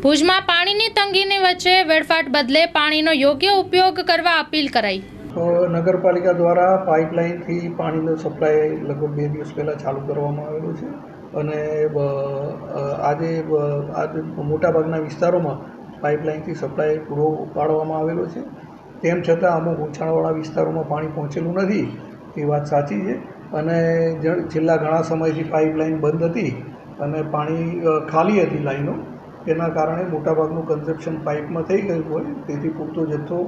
ભુજમાં પાણીની તંગીની વચ્ચે વેડફાટ બદલે પાણીનો યોગ્ય ઉપયોગ કરવા અપીલ કરાઈ। નગરપાલિકા દ્વારા પાઇપલાઇનથી પાણીનો સપ્લાય લગભગ 2 દિવસ પહેલાં ચાલુ કરવામાં આવેલો છે અને આજે મોટાભાગના વિસ્તારોમાં પાઇપલાઇનથી સપ્લાય પૂરો પાડવામાં આવેલો છે। તેમ છતાં અમુક ઊંચાણવાળા વિસ્તારોમાં પાણી પહોંચેલું નથી એ વાત સાચી છે અને છેલ્લા ઘણા સમયથી પાઇપલાઇન બંધ હતી અને પાણી ખાલી હતી લાઈનો, તેના કારણે મોટાભાગનું કન્ઝપ્શન પાઇપમાં થઈ ગયું હોય, તેથી પૂરતો જથ્થો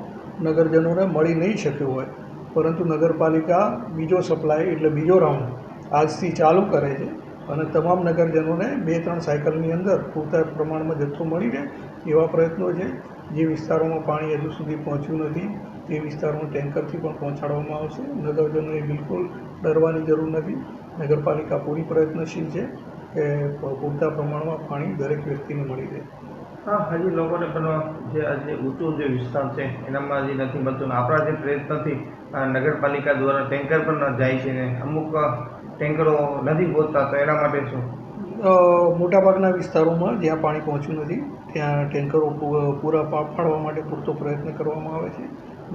નગરજનોને મળી નહીં શક્યો હોય। પરંતુ નગરપાલિકા બીજો સપ્લાય એટલે બીજો રાઉન્ડ આજથી ચાલુ કરે છે અને તમામ નગરજનોને 2-3 સાયકલની અંદર પૂરતા પ્રમાણમાં જથ્થો મળી રહે એવા પ્રયત્નો છે। જે વિસ્તારોમાં પાણી હજુ સુધી પહોંચ્યું નથી તે વિસ્તારોમાં ટેન્કરથી પણ પહોંચાડવામાં આવશે। નગરજનોએ બિલકુલ ડરવાની જરૂર નથી। નગરપાલિકા પૂરી પ્રયત્નશીલ છે કે પૂરતા પ્રમાણમાં પાણી દરેક વ્યક્તિને મળી રહે। હા, હજી લોકોને પણ જે આજે ઊંચો જે વિસ્તાર છે એનામાં હજી નથી મળતું, આપણા જે પ્રયત્નથી નગરપાલિકા દ્વારા ટેન્કર પણ જાય છે ને અમુક ટેન્કરો નથી પહોંચતા, તો એના માટે શું? મોટાભાગના વિસ્તારોમાં જ્યાં પાણી પહોંચ્યું નથી ત્યાં ટેન્કરો પૂરા પાડવા માટે પૂરતો પ્રયત્ન કરવામાં આવે છે।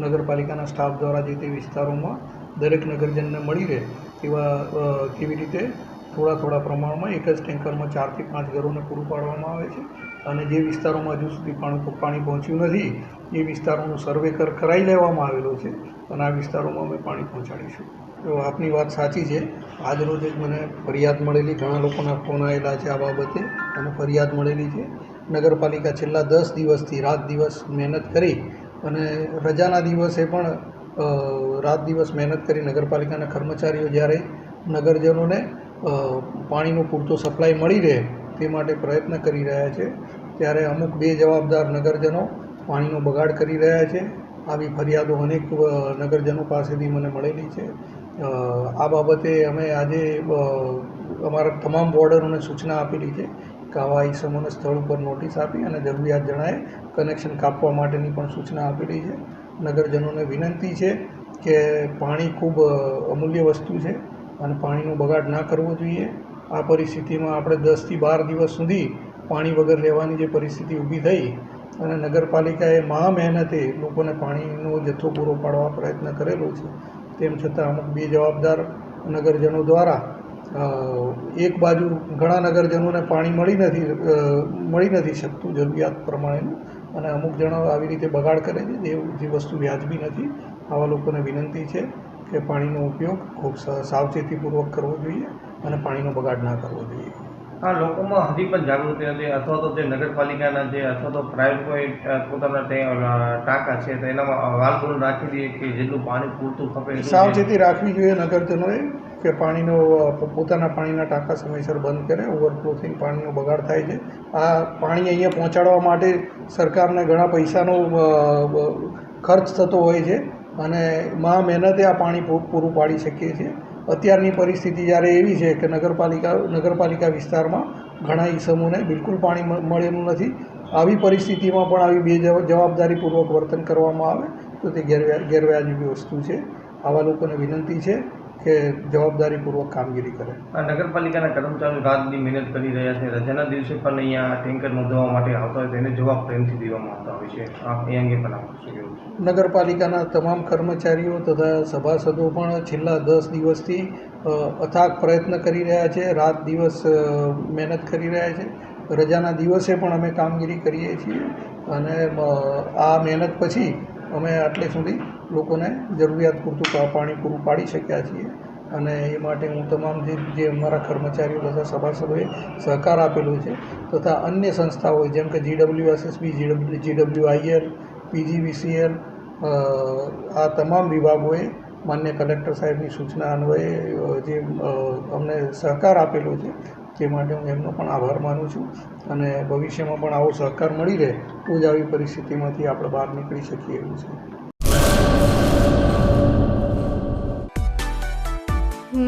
નગરપાલિકાના સ્ટાફ દ્વારા જે તે વિસ્તારોમાં દરેક નગરજનને મળી રહે કેવી રીતે થોડા પ્રમાણમાં એક જ ટેન્કરમાં 4 થી 5 ઘરોને પૂરું પાડવામાં આવે છે અને જે વિસ્તારોમાં હજુ સુધી પાણી પહોંચ્યું નથી એ વિસ્તારોનું સર્વે કરાવી લેવામાં આવેલો છે અને આ વિસ્તારોમાં અમે પાણી પહોંચાડીશું। તો આપની વાત સાચી છે। આજરોજ જ મને ફરિયાદ મળેલી, ઘણા લોકોના ફોન આવેલા છે આ બાબતે અને ફરિયાદ મળેલી છે। નગરપાલિકા છેલ્લા 10 દિવસથી રાત દિવસ મહેનત કરી અને રજાના દિવસે પણ રાત દિવસ મહેનત કરી નગરપાલિકાના કર્મચારીઓ જ્યારે નગરજનોને પાણીનો પૂરતો સપ્લાય મળી રહે તે માટે પ્રયત્ન કરી રહ્યા છે, ત્યારે અમુક બેજવાબદાર નગરજનો પાણીનો બગાડ કરી રહ્યા છે। આવી ફરિયાદો અનેક નગરજનો પાસેથી મને મળેલી છે। આ બાબતે અમે આજે અમારા તમામ વોર્ડરોને સૂચના આપેલી છે કે આવા ઇસમોને સ્થળ ઉપર નોટિસ આપી અને જરૂરિયાત જણાય કનેક્શન કાપવા માટેની પણ સૂચના આપેલી છે। નગરજનોને વિનંતી છે કે પાણી ખૂબ અમૂલ્ય વસ્તુ છે અને પાણીનો બગાડ ના કરવો જોઈએ। આ પરિસ્થિતિમાં આપણે 10 થી 12 દિવસ સુધી પાણી વગર રહેવાની જે પરિસ્થિતિ ઊભી થઈ અને નગરપાલિકાએ મહા મહેનતે લોકોને પાણીનો જથ્થો પૂરો પાડવા પ્રયત્ન કરેલો છે, તેમ છતાં અમુક બેજવાબદાર નગરજનો દ્વારા એક બાજુ ઘણા નગરજનોને પાણી મળી નથી શકતું જરૂરિયાત પ્રમાણેનું અને અમુક જણો આવી રીતે બગાડ કરે છે જે વસ્તુ વ્યાજબી નથી। આવા લોકોને વિનંતી છે કે પાણીનો ઉપયોગ ખૂબ સાવચેતીપૂર્વક કરવો જોઈએ અને પાણીનો બગાડ ના કરવો જોઈએ। હા, લોકોમાં હજી પણ જાગૃતિ નથી, અથવા તો જે નગરપાલિકાના જે અથવા તો પ્રાઇવેટ પોતાના ટાંકા છે તો એનામાં વાલ્વ રાખી દઈએ કે જેટલું પાણી પૂરતું ખપે સાવચેતી રાખવી જોઈએ નગરજનોએ કે પોતાના પાણીના ટાંકા સમયસર બંધ કરે। ઓવરફ્લો થઈને પાણીનો બગાડ થાય છે। આ પાણી અહીંયા પહોંચાડવા માટે સરકારને ઘણા પૈસાનો ખર્ચ થતો હોય છે અને મહા મહેનતે આ પાણી પૂરું પાડી શકીએ છીએ। અત્યારની પરિસ્થિતિ જ્યારે એવી છે કે નગરપાલિકા વિસ્તારમાં ઘણા ઇસમોને બિલકુલ પાણી મળેલું નથી। આવી પરિસ્થિતિમાં પણ આવી બેજવાબદારીપૂર્વક વર્તન કરવામાં આવે તો તે ગેરવ્યાજબી વસ્તુ છે। આવા લોકોને વિનંતી છે કે જવાબદારીપૂર્વક કામગીરી કરે। નગરપાલિકાના કર્મચારીઓ રાતની મહેનત કરી રહ્યા છે, રજાના દિવસે પણ અહીંયા ટેન્કર નોંધવા માટે આવતા હોય તો એને જવાબ પ્રેમથી દેવામાં આવતા હોય છે, એ અંગે પણ આપણે શું કહેવું છે? નગરપાલિકાના તમામ કર્મચારીઓ તથા સભાસદો પણ છેલ્લા 10 દિવસથી અથાગ પ્રયત્ન કરી રહ્યા છે, રાત દિવસ મહેનત કરી રહ્યા છે। રજાના દિવસે પણ અમે કામગીરી કરીએ છીએ અને આ મહેનત પછી અમે આટલે સુધી લોકોને જરૂરિયાત પૂરતું પાણી પૂરું પાડી શક્યા છીએ અને એ માટે હું તમામ જે અમારા કર્મચારીઓ તથા સભાસદોએ સહકાર આપેલો છે તથા અન્ય સંસ્થાઓ જેમ કે GWSSB, GWIL, PGVCL, આ તમામ વિભાગોએ માન્ય કલેક્ટર સાહેબની સૂચના અન્વયે જે અમને સહકાર આપેલો છે તે માટે હું એમનો પણ આભાર માનું છું અને ભવિષ્યમાં પણ આવો સહકાર મળી રહે તો જ આવી પરિસ્થિતિમાંથી આપણે બહાર નીકળી શકીએ એવું છે।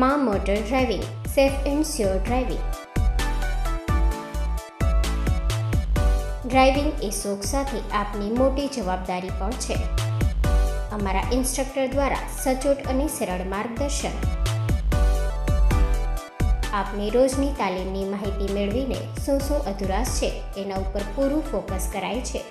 માં motor driving, safe and sure driving. Driving એ શોખ સાથે આપની મોટી જવાબદારી પણ છે। અમારા ઇન્સ્ટ્રક્ટર દ્વારા સચોટ અને સરળ માર્ગદર્શન। આપની રોજની તાલીમની માહિતી મેળવીને શું અધુરાશ છે એના ઉપર પૂરું ફોકસ કરાય છે।